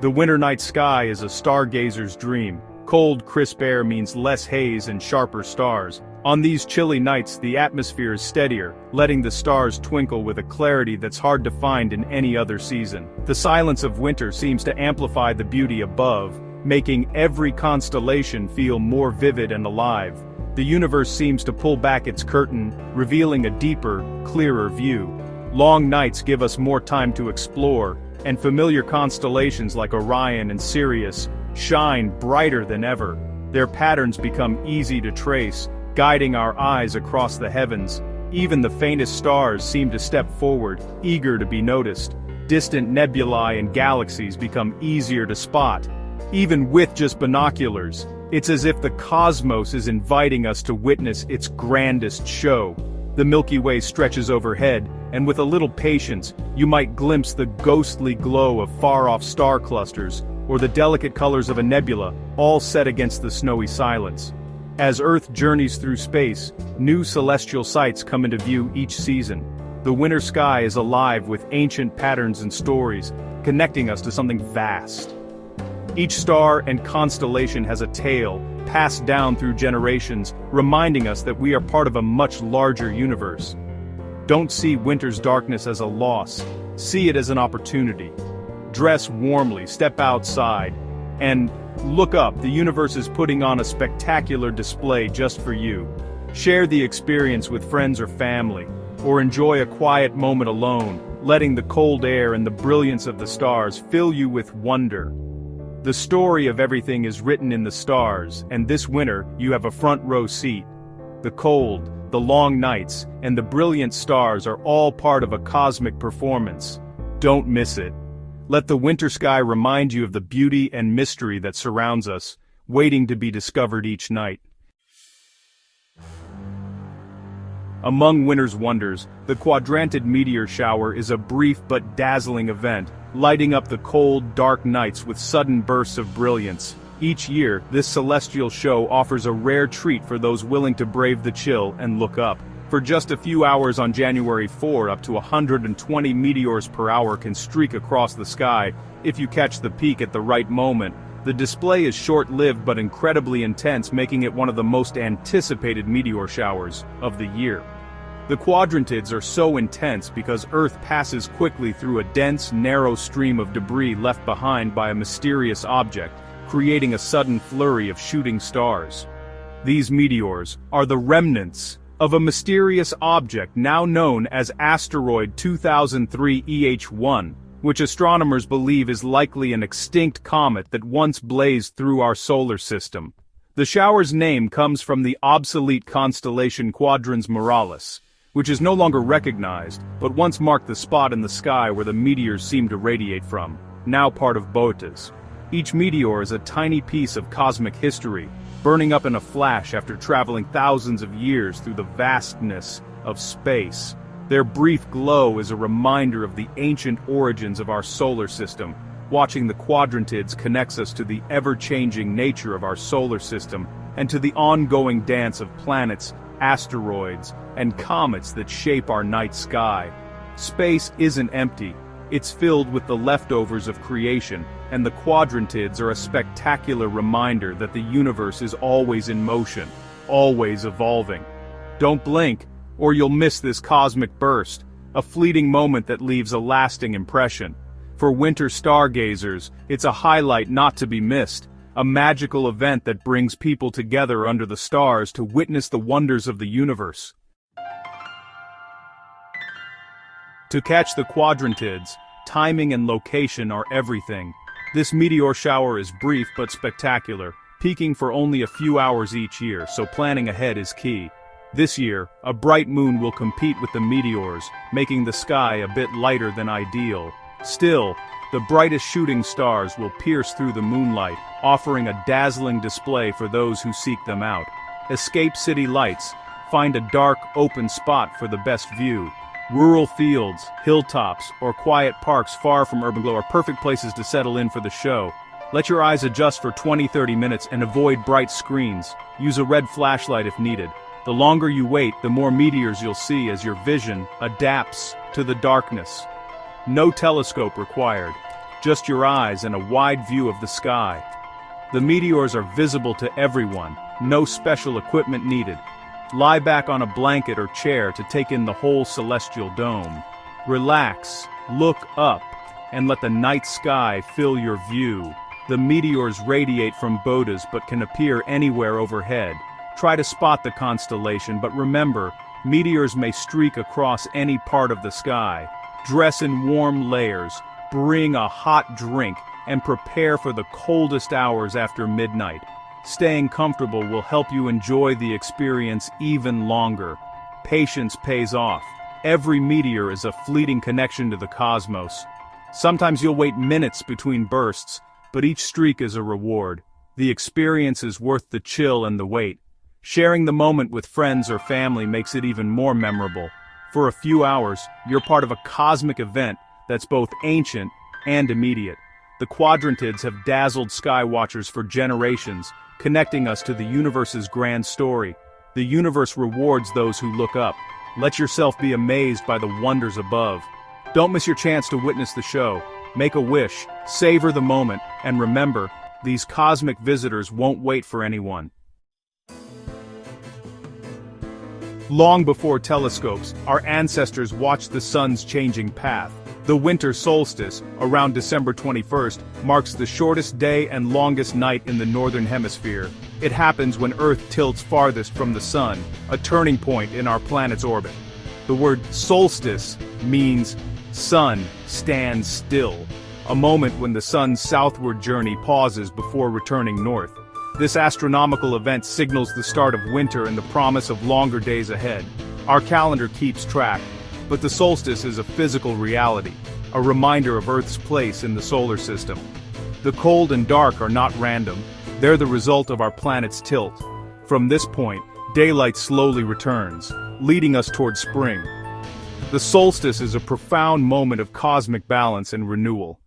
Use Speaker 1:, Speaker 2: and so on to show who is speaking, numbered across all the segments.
Speaker 1: The winter night sky is a stargazer's dream. Cold, crisp air means less haze and sharper stars. On these chilly nights, the atmosphere is steadier, letting the stars twinkle with a clarity that's hard to find in any other season. The silence of winter seems to amplify the beauty above, making every constellation feel more vivid and alive. The universe seems to pull back its curtain, revealing a deeper, clearer view. Long nights give us more time to explore, and familiar constellations like Orion and Sirius shine brighter than ever. Their patterns become easy to trace, guiding our eyes across the heavens. Even the faintest stars seem to step forward, eager to be noticed. Distant nebulae and galaxies become easier to spot. Even with just binoculars, it's as if the cosmos is inviting us to witness its grandest show. The Milky Way stretches overhead, and with a little patience, you might glimpse the ghostly glow of far-off star clusters, or the delicate colors of a nebula, all set against the snowy silence. As Earth journeys through space, new celestial sights come into view each season. The winter sky is alive with ancient patterns and stories, connecting us to something vast. Each star and constellation has a tale, passed down through generations, reminding us that we are part of a much larger universe. Don't see winter's darkness as a loss, see it as an opportunity. Dress warmly, step outside, and look up. The universe is putting on a spectacular display just for you. Share the experience with friends or family, or enjoy a quiet moment alone, letting the cold air and the brilliance of the stars fill you with wonder. The story of everything is written in the stars, and this winter you have a front row seat. The cold, the long nights, and the brilliant stars are all part of a cosmic performance. Don't miss it. Let the winter sky remind you of the beauty and mystery that surrounds us, waiting to be discovered each night. Among winter's wonders, the quadrantid meteor shower is a brief but dazzling event, lighting up the cold, dark nights with sudden bursts of brilliance. Each year, this celestial show offers a rare treat for those willing to brave the chill and look up. For just a few hours on January 4, up to 120 meteors per hour can streak across the sky. If you catch the peak at the right moment, the display is short-lived but incredibly intense, making it one of the most anticipated meteor showers of the year. The quadrantids are so intense because Earth passes quickly through a dense, narrow stream of debris left behind by a mysterious object, creating a sudden flurry of shooting stars. These meteors are the remnants of a mysterious object now known as asteroid 2003 EH1, which astronomers believe is likely an extinct comet that once blazed through our solar system. The shower's name comes from the obsolete constellation Quadrans Muralis, which is no longer recognized, but once marked the spot in the sky where the meteors seem to radiate from, now part of Boötes. Each meteor is a tiny piece of cosmic history, burning up in a flash after traveling thousands of years through the vastness of space. Their brief glow is a reminder of the ancient origins of our solar system. Watching the quadrantids connects us to the ever-changing nature of our solar system and to the ongoing dance of planets, asteroids, and comets that shape our night sky. Space isn't empty. It's filled with the leftovers of creation, and the quadrantids are a spectacular reminder that the universe is always in motion, always evolving. Don't blink, or you'll miss this cosmic burst, a fleeting moment that leaves a lasting impression. For winter stargazers, it's a highlight not to be missed, a magical event that brings people together under the stars to witness the wonders of the universe. To catch the quadrantids, timing and location are everything. This meteor shower is brief but spectacular, peaking for only a few hours each year, so planning ahead is key. This year, a bright moon will compete with the meteors, making the sky a bit lighter than ideal. Still, the brightest shooting stars will pierce through the moonlight, offering a dazzling display for those who seek them out. Escape city lights, find a dark, open spot for the best view. Rural fields, hilltops, or quiet parks far from urban glow are perfect places to settle in for the show. Let your eyes adjust for 20-30 minutes and avoid bright screens. Use a red flashlight if needed. The longer you wait, the more meteors you'll see as your vision adapts to the darkness. No telescope required. just your eyes and a wide view of the sky. The meteors are visible to everyone, no special equipment needed. Lie back on a blanket or chair to take in the whole celestial dome. Relax, look up, and let the night sky fill your view. The meteors radiate from Bodas but can appear anywhere overhead. Try to spot the constellation, but remember, meteors may streak across any part of the sky. Dress in warm layers, bring a hot drink, and prepare for the coldest hours after midnight. Staying comfortable will help you enjoy the experience even longer. Patience pays off. Every meteor is a fleeting connection to the cosmos. Sometimes you'll wait minutes between bursts, but each streak is a reward. The experience is worth the chill and the wait. Sharing the moment with friends or family makes it even more memorable. For a few hours, you're part of a cosmic event that's both ancient and immediate. The quadrantids have dazzled skywatchers for generations, connecting us to the universe's grand story. The universe rewards those who look up. Let yourself be amazed by the wonders above. Don't miss your chance to witness the show. Make a wish, savor the moment, and remember, these cosmic visitors won't wait for anyone. Long before telescopes, our ancestors watched the sun's changing path. The winter solstice, around December 21st, marks the shortest day and longest night in the northern hemisphere. It happens when Earth tilts farthest from the sun, a turning point in our planet's orbit. The word solstice means sun stands still, a moment when the sun's southward journey pauses before returning north. This astronomical event signals the start of winter and the promise of longer days ahead. Our calendar keeps track, but the solstice is a physical reality, a reminder of Earth's place in the solar system. The cold and dark are not random, they're the result of our planet's tilt. From this point, daylight slowly returns, leading us toward spring. The solstice is a profound moment of cosmic balance and renewal.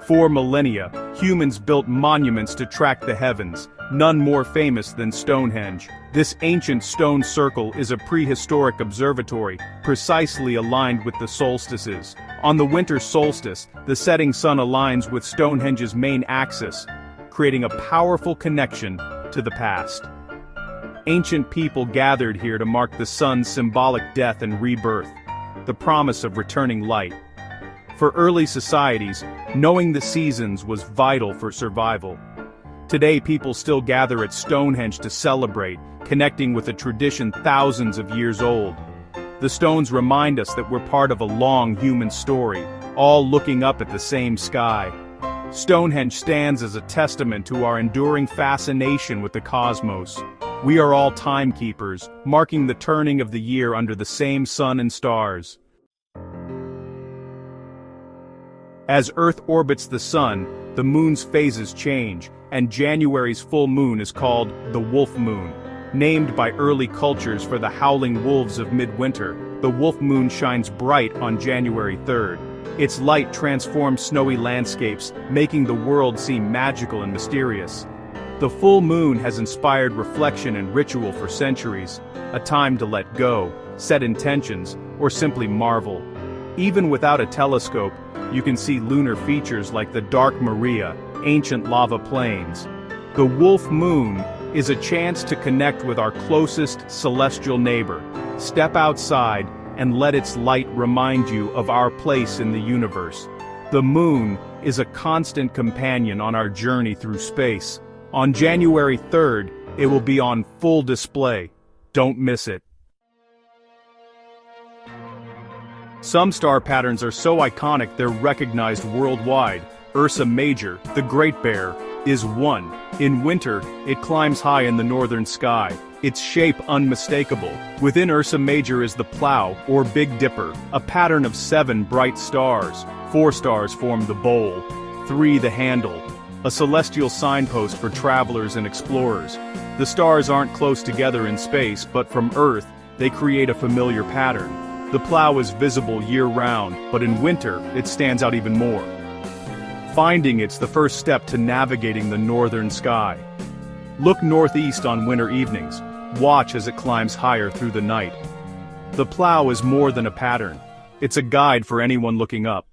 Speaker 1: For millennia, humans built monuments to track the heavens, none more famous than Stonehenge. This ancient stone circle is a prehistoric observatory, precisely aligned with the solstices. On the winter solstice, the setting sun aligns with Stonehenge's main axis, creating a powerful connection to the past. Ancient people gathered here to mark the sun's symbolic death and rebirth, the promise of returning light. For early societies, knowing the seasons was vital for survival. Today people still gather at Stonehenge to celebrate, connecting with a tradition thousands of years old. The stones remind us that we're part of a long human story, all looking up at the same sky. Stonehenge stands as a testament to our enduring fascination with the cosmos. We are all timekeepers, marking the turning of the year under the same sun and stars. As Earth orbits the sun, the moon's phases change, and January's full moon is called the wolf moon. Named by early cultures for the howling wolves of midwinter, the wolf moon shines bright on January 3rd. Its light transforms snowy landscapes, making the world seem magical and mysterious. The full moon has inspired reflection and ritual for centuries, a time to let go, set intentions, or simply marvel. Even without a telescope, you can see lunar features like the Dark Maria, ancient lava plains. The wolf moon is a chance to connect with our closest celestial neighbor. Step outside and let its light remind you of our place in the universe. The moon is a constant companion on our journey through space. On January 3rd, it will be on full display. Don't miss it. Some star patterns are so iconic they're recognized worldwide. Ursa Major, the Great Bear, is one. In winter, it climbs high in the northern sky, its shape unmistakable. Within Ursa Major is the Plough, or Big Dipper, a pattern of 7 bright stars. 4 stars form the bowl, 3 the handle, a celestial signpost for travelers and explorers. The stars aren't close together in space, but from Earth, they create a familiar pattern. The Plough is visible year-round, but in winter, it stands out even more. Finding it's the first step to navigating the northern sky. Look northeast on winter evenings. Watch as it climbs higher through the night. The Plough is more than a pattern. It's a guide for anyone looking up.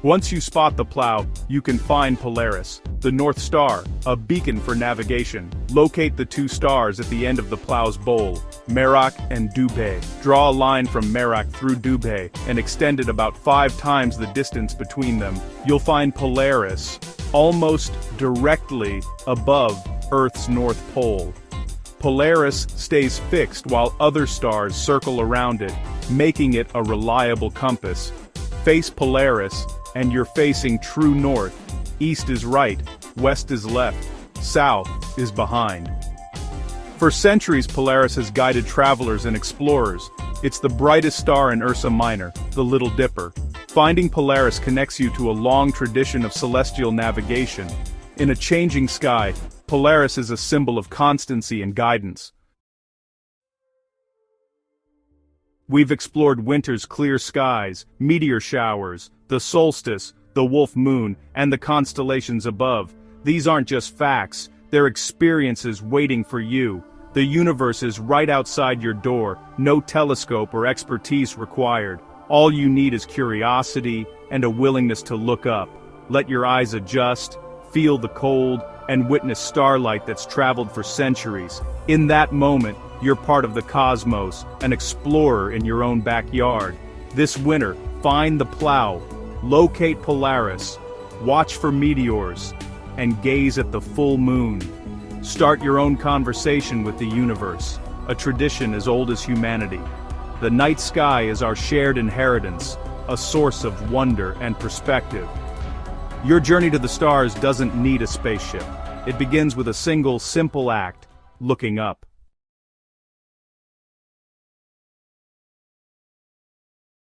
Speaker 1: Once you spot the plow, you can find Polaris, the North Star, a beacon for navigation. Locate the two stars at the end of the plow's bowl, Merak and Dubhe. Draw a line from Merak through Dubhe and extend it about 5 times the distance between them. You'll find Polaris, almost directly above Earth's North Pole. Polaris stays fixed while other stars circle around it, making it a reliable compass. Face Polaris, and you're facing true north. East is right, west is left, south is behind. For centuries, Polaris has guided travelers and explorers. It's the brightest star in Ursa Minor, the Little Dipper. Finding Polaris connects you to a long tradition of celestial navigation. In a changing sky, Polaris is a symbol of constancy and guidance. We've explored winter's clear skies, meteor showers, the solstice, the wolf moon, and the constellations above. These aren't just facts, they're experiences waiting for you. The universe is right outside your door, no telescope or expertise required. All you need is curiosity and a willingness to look up. Let your eyes adjust, feel the cold, and witness starlight that's traveled for centuries. In that moment, you're part of the cosmos, an explorer in your own backyard. This winter, find the plow, locate Polaris, watch for meteors, and gaze at the full moon. Start your own conversation with the universe, a tradition as old as humanity. The night sky is our shared inheritance, a source of wonder and perspective. Your journey to the stars doesn't need a spaceship. It begins with a single, simple act: looking up.